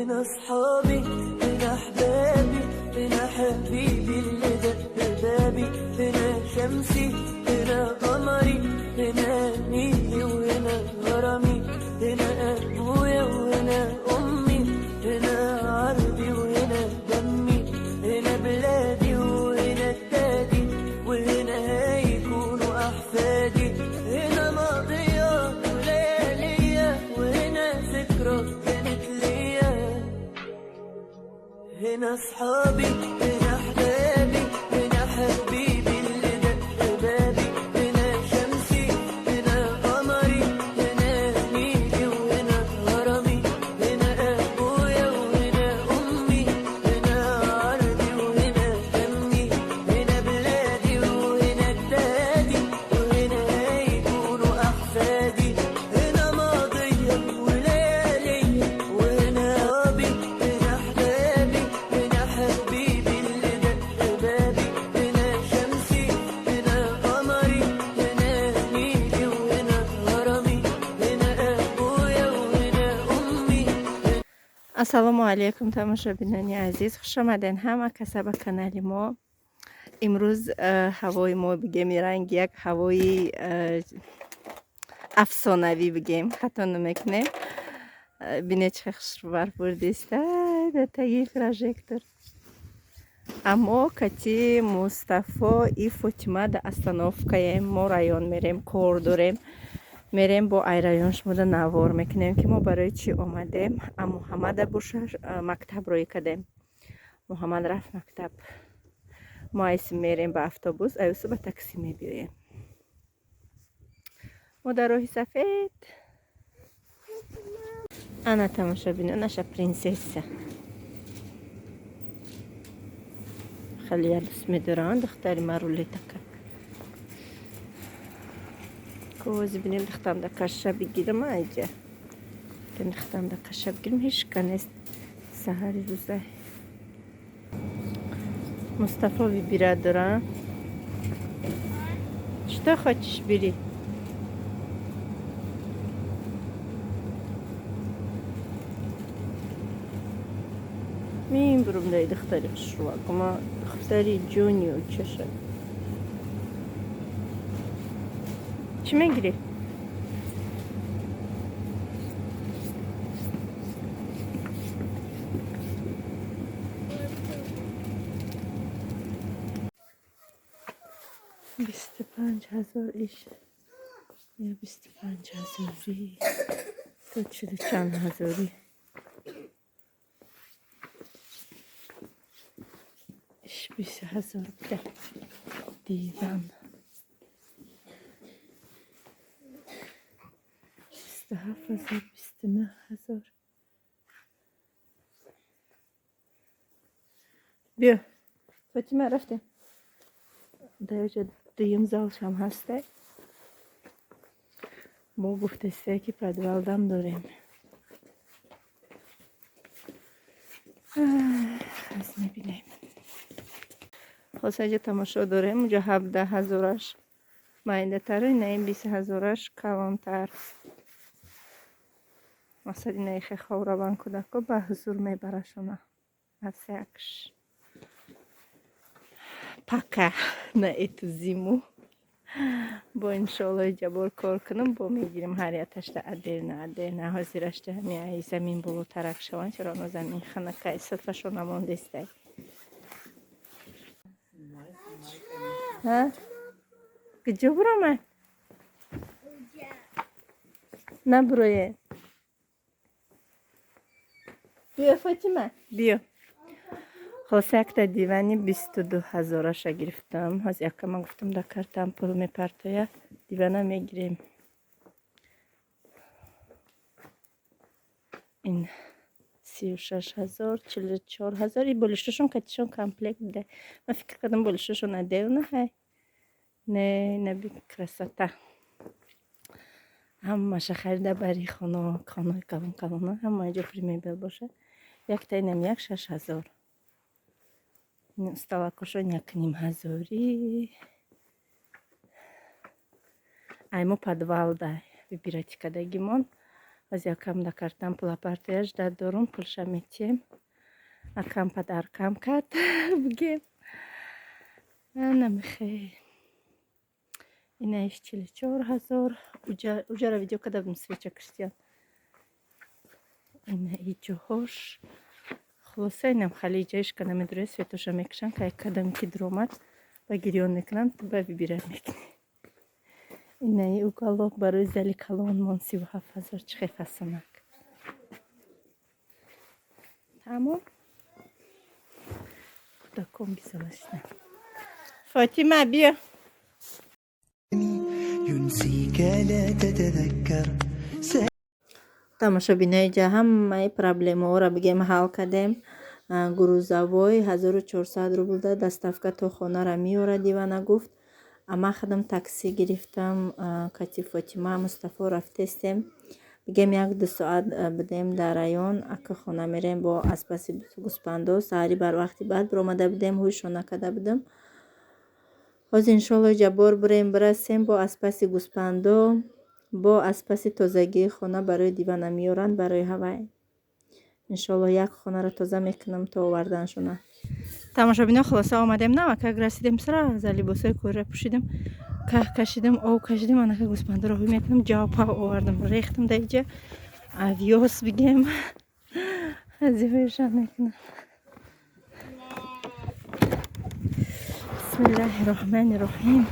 هنا أصحابي هنا أحبابي هنا حبيبي اللي دق بابي هنا شمسي هنا قمري هنا نيلي وهنا غرامي هنا أبويا وهنا أمي هنا عربي وهنا دمي هنا بلادي وهنا التادي وهنا هيكونوا أحفادي هنا ماضية وليالية وهنا ذكرى كانت ليا هنا أصحابي هنا أحبابي هنا حبيبي اللي دق بابي هنا شمسي هنا قمري هنا نيلي وهنا غرامي هنا أبويا وهنا أمي هنا عربي وهنا دمي هنا بلادي وهنا التادي وهنا هيكونوا أحفادي هنا ماضية وليالية وهنا أبي هنا أحبابي هنا حبيبي اللي دق بابي هنا شمسي هنا قمري هنا نيلي وهنا غرامي هنا أبويا وهنا أمي. ассалому алайкум тамошобинони азиз, хуш омаден ҳама каса ба канали мо. имрӯз ҳавои мо бигем ранги як ҳавои афсонавӣ бигем, хато намекунем. Бинед чӣ хушбар бурдиста да таги прожектор. Аммо кати Мустафо и Фотима да остановкаем, мо район мерем, кор дорем. Мерем бо ай район шумода навор мекунем ки мо барои чӣ омадем. А Муҳаммада боша мактаб роӣ кадем. Муҳаммад рафт мактаб. Мо айси мерем ба автобус, айсу ба такси мебиёем. мо дар роҳи сафед. Ана тамошобинон, наша принсесса. خیلی دوست می‌دارن دختری مرولتکه. کوزی بینیم دخترم در کاشا بگیرم اینجا. که دخترم در کاشا بگیرم هیچ کنیست سحری روزه. مصطفی بی برادرم. چطور хочешь بری؟ Мин бурум дай духтари шуа, кома духтари Джунио чаша. Чӣ мегирӣ? Бисту панҷ ҳазор иш. Я 25,000 то 40 чанд ҳазори. Иш 20,000 буда. Диван. 27,000, 29,000. بیا. فاطمه رفتیم. در اینجا دویم زالش هم هسته. ما گفته که پدوالدم داریم. از میبینیم. خلاص اینجا تماشا داریم. اونجا 17,000ش маинда тар, ина ин 20,000аш калонтар. масали наихе ховраван кудако ба ҳузур мебарашона. аз якш пока на эту зиму. бо иншолло ҷабор кор кунам бо мегирим ҳарияташда адена ҳозирашда ҳамин замин болотарак шаванд. чаро оно замин ханакай силфашо намондестай. куҷо буромад? набурое. биё Фотима, биё. خلاص якта дивани 22,000аша гирифтам. ҳоз якама гуфтам да картам пул мепартояд. дивана мегирем. ин 36,000, 44,000. и болишташон катишон комплект буда. ман фикр кардам болишташон отдельно ҳай. не наби красота. ҳамаша харида бари хонаи калон ҳама инҷо при мебел бошад. якта инам 6,000. сталакошон 1,5,000. аймо подвалда вибирати кадагимон аз якам да картам пулапартияш да дорум пулша метием акам падаркам кард бигем намихе инаиш 44 000 уҷара видео када будем свеча киштиян инаи ҷоҳош хулоса инам хали иҷаишка намедурия светоша мекушан ка якадам ки дуромад ба гирён мекунам ба бибират мекунӣ инаи уголок барои зали калон мон 37 000 чӣ хефасонак тамом кӯдакон гизалаштан фотима бия ينسيك لا تتذكر тамошобинои ҷа ҳамаи проблемаҳоро бигем ҳал кардем гурӯзавой 1400 рубл да доставка то хонара меорад ивана гуфт ама хадам такси гирифтам кати фотима мустафо рафтестем бигем 1-2 соат будем дар район ака хона мерем бо аспаси гуспандо саҳари барвақти баъд биромада будем ҳуйшон накарда будам ҳозир иншоалло ҷабор бурем бирасем бо аспаси гуспандо бо аспаси тозагии хона барои дивана меоранд барои ҳавай иншоалло як хонаро тоза мекунам то оварданшона тамошобино хулоса омадем навакак расидем сразу либосои кӯрра пӯшидем ках кашидем ов кашидем анака гуспандоро ҳуй мекунам ҷавпа овардам рехтам да иҷа авёс бигем азиҳояшон мекунам бисмиллаҳи роҳмани роҳим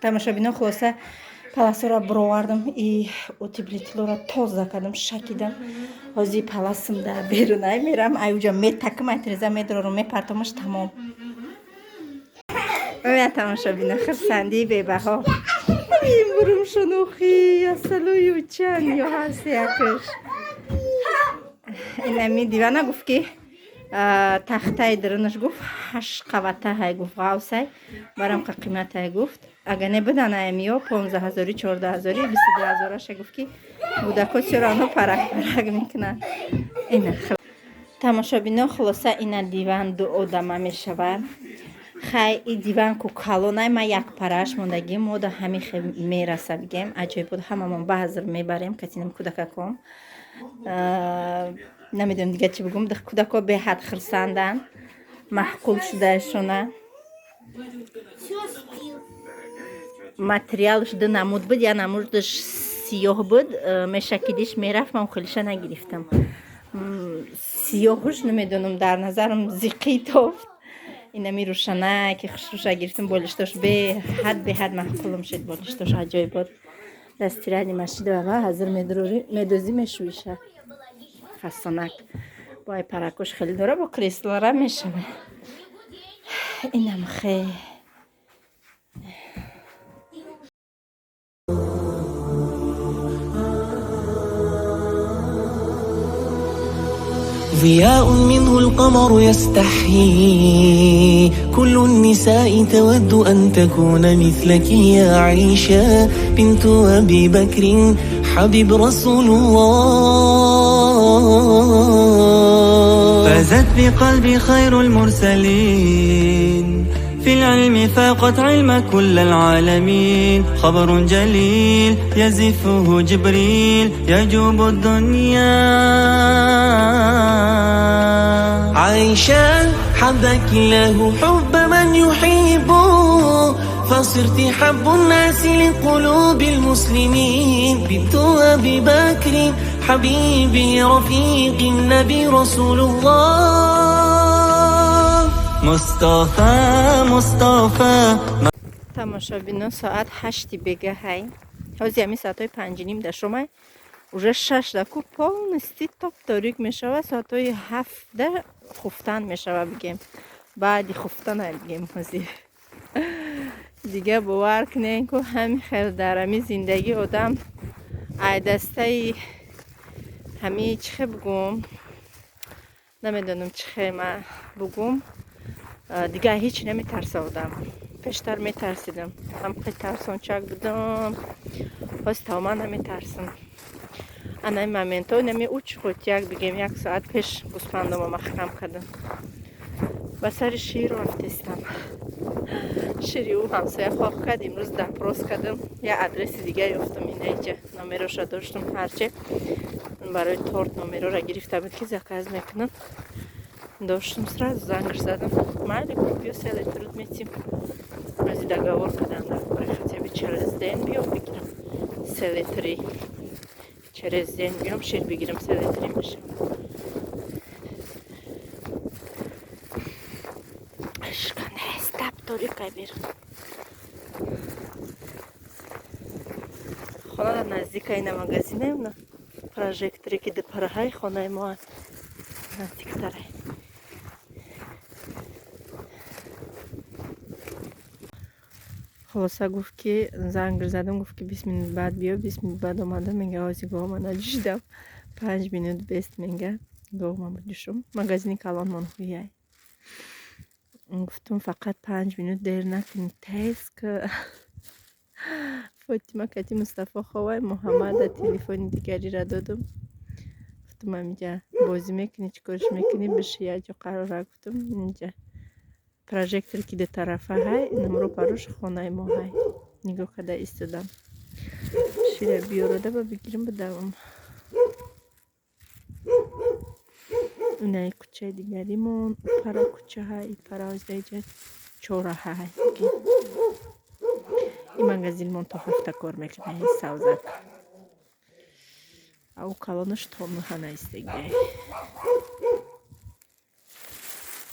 тамошобинон хулоса паласора буровардам и утеплителора тоза кардам шакидам ҳозир паласам дар берунай мерам аюҷа метакам айтреза медорорум мепартомаш тамом оя тамошобинон хурсандии бебаҳо бурум шунухи асалую чан ё ҳаст якш инами дивана гуфт ки тахтаи дурунаш гуфт 8 қавата ҳай гуфт ғавсай барам ка қиматай гуфт ага не буданаем ё 15 000 14 000 22 000 гуфт ки будако чора оно парак мекунанд ина тамошобино хулоса ина диван ду одама мешавад хай и диван ку калонай ма як параш мондаги мода ҳами хе мераса бигем аҷоиб буд ҳамамон баъзр мебарем катинам кӯдакаком намедонам дига чӣ бигӯм кӯдако беҳад хирсанданд маҳқул шудаашона материалш ду намуд буд я намудаш сиёҳ буд мешакидиш мерафт ман хелиша нагирифтам сиёҳуш намедонам дар назарам зиқӣ тофт инами рӯшанаки хушрӯша гирифтам болиштош беҳад маҳқулам шуд болиштош аҷоиб буд дастирани машидава ҳазир медозӣ мешӯиша фасонак бой паракуш хеле дора бо креслора мешава инам хе ضياء منه القمر يستحيي كل النساء تود أن تكون مثلك يا عائشة بنت أبي بكر حبيب رسول الله. فازت بقلبي خير المرسلين في العلم فاقت علم كل العالمين. خبر جليل يزفه جبريل يجوب الدنيا. عائشة حبك الله حب من يحب فصرت حب الناس لقلوب المسلمين. بنت أبي بكر حبيبي رفيق النبي رسول الله. مصطفى тамошобинон соат 8 бега ҳай. ҳози ҳамин соатҳои 5:30 дар шомай уже 6 даку полностью топ торик мешавад. соатҳои 7 хуфтан мешавад бигем. баъди хуфтан бигем ҳозир дига бовар кунем ку ҳамин хел дар ҳамин зиндагӣ одам айдастаи ҳамин чихе бугум намедонам чихе ма бугум дига ҳеҷ наметарса одам. пештар метарсидам ҳамқи тарсончак будам ҳоз тавма наметарсам. анаи моментҳо нами уч худ як бигем 1 соат пеш гӯспандомо маҳкам кардам. ба сари шир рафтистам. шири ӯ ҳамсоя хоҳ кард. имрӯз допрос кардам. я адреси дига ёфтам. инаиҷа номероша доштам. ҳарче барои торт номероро гирифта буд ки заказ мекунам. доштам сразу зангш задам. майли биё сели труд метим рози договор кардам хотя бы через день биё бигирам сели 3 через день биём шир бигирам сели 3 мешавад. хона наздика ина магазинем на прожектори ки депараҳаи хонаи мо наздиктаре. холоса гуфт ки занг задам гуфт ки 20 минут баъд биё. 20 минут баъд омадам. менга ҳози гоҳма наҷӯшидам. 5 минут бест менга гоҳма ҷӯшум. магазини калон монҳуяй. гуфтум фақат 5 минут дер накунед тез ки фотима кати мустафо ховай муҳаммада телефони дигариро додум. гуфтум амиҷа бозӣ мекунӣ чӣ кориш мекунӣ биши яҷо қарора. гуфтум инҷа прожектори ки ду тарафа ҳай намро парош хонаи мо ҳай. нигоҳ карда истодам. шира биёрода ба бигирим будавам. инаи кӯчаи дигаримон пара кӯча ҳай. пара оздаиҷа чораҳа ҳай. ин магазинмон то ҳафта кор мекунад. савзак ау калонаш то муҳана истегиай.